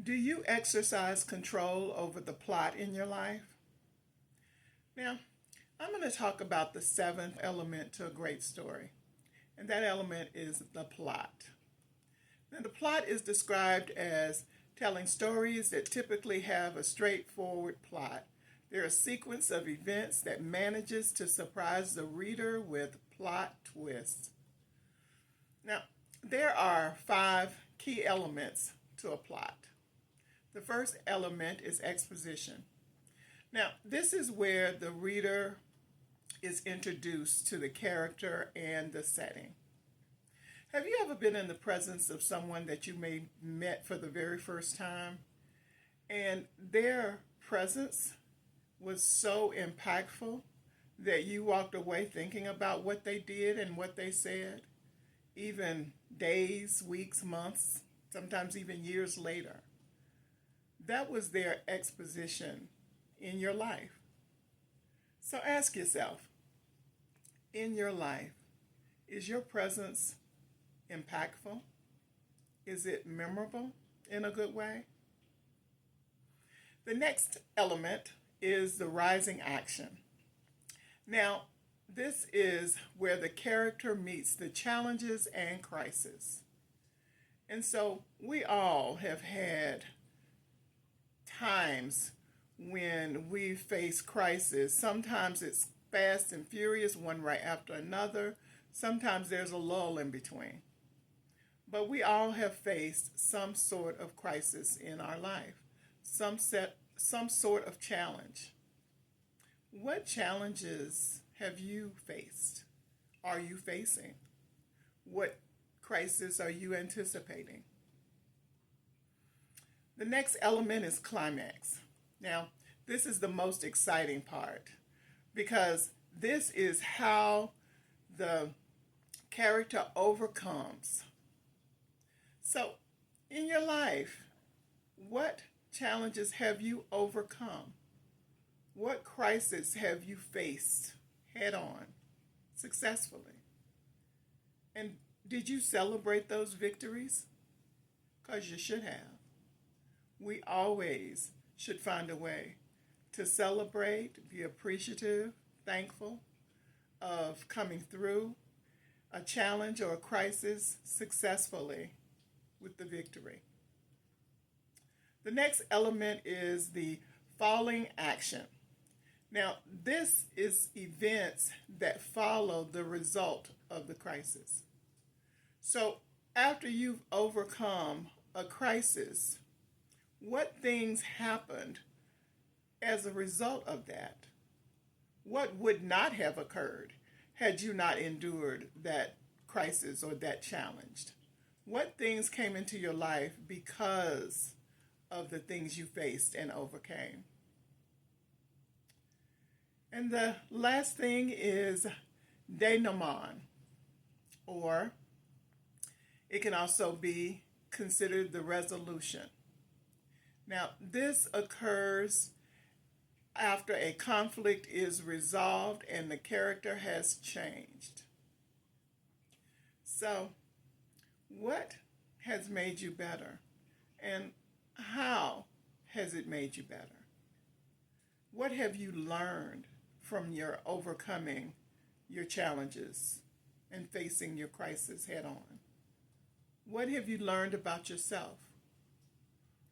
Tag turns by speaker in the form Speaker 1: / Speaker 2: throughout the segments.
Speaker 1: Do you exercise control over the plot in your life? Now, I'm going to talk about the seventh element to a great story, and that element is the plot. Now, the plot is described as telling stories that typically have a straightforward plot. They're a sequence of events that manages to surprise the reader with plot twists. Now, there are 5 key elements to a plot. The first element is exposition. Now, this is where the reader is introduced to the character and the setting. Have you ever been in the presence of someone that you may met for the very first time, and their presence was so impactful that you walked away thinking about what they did and what they said, even days, weeks, months, sometimes even years later? That was their exposition in your life. So ask yourself, in your life, is your presence impactful? Is it memorable in a good way? The next element is the rising action. Now, this is where the character meets the challenges and crisis. And so we all have had times when we face crisis. Sometimes it's fast and furious, one right after another. Sometimes there's a lull in between. But we all have faced some sort of crisis in our life, some sort of challenge. What challenges have you faced? Are you facing? What crisis are you anticipating? The next element is climax. Now, this is the most exciting part because this is how the character overcomes. So, in your life, what challenges have you overcome? What crisis have you faced head on successfully? And did you celebrate those victories? Because you should have. We always should find a way to celebrate, be appreciative, thankful of coming through a challenge or a crisis successfully with the victory. The next element is the falling action. Now, this is events that follow the result of the crisis. So, after you've overcome a crisis, what things happened as a result of that? What would not have occurred had you not endured that crisis or that challenge? What things came into your life because of the things you faced and overcame? And the last thing is denouement, or it can also be considered the resolution. Now, this occurs after a conflict is resolved and the character has changed. So, what has made you better? And how has it made you better? What have you learned from your overcoming your challenges and facing your crisis head on? What have you learned about yourself?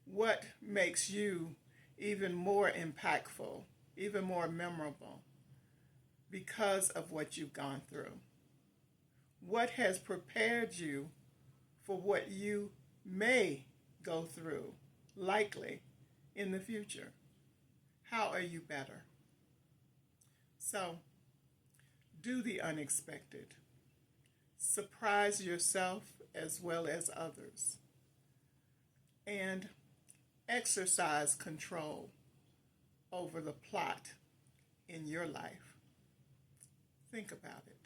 Speaker 1: What makes you even more impactful, even more memorable because of what you've gone through? What has prepared you for what you may go through, likely, in the future? How are you better? So, do the unexpected. Surprise yourself as well as others. And exercise control over the plot in your life. Think about it.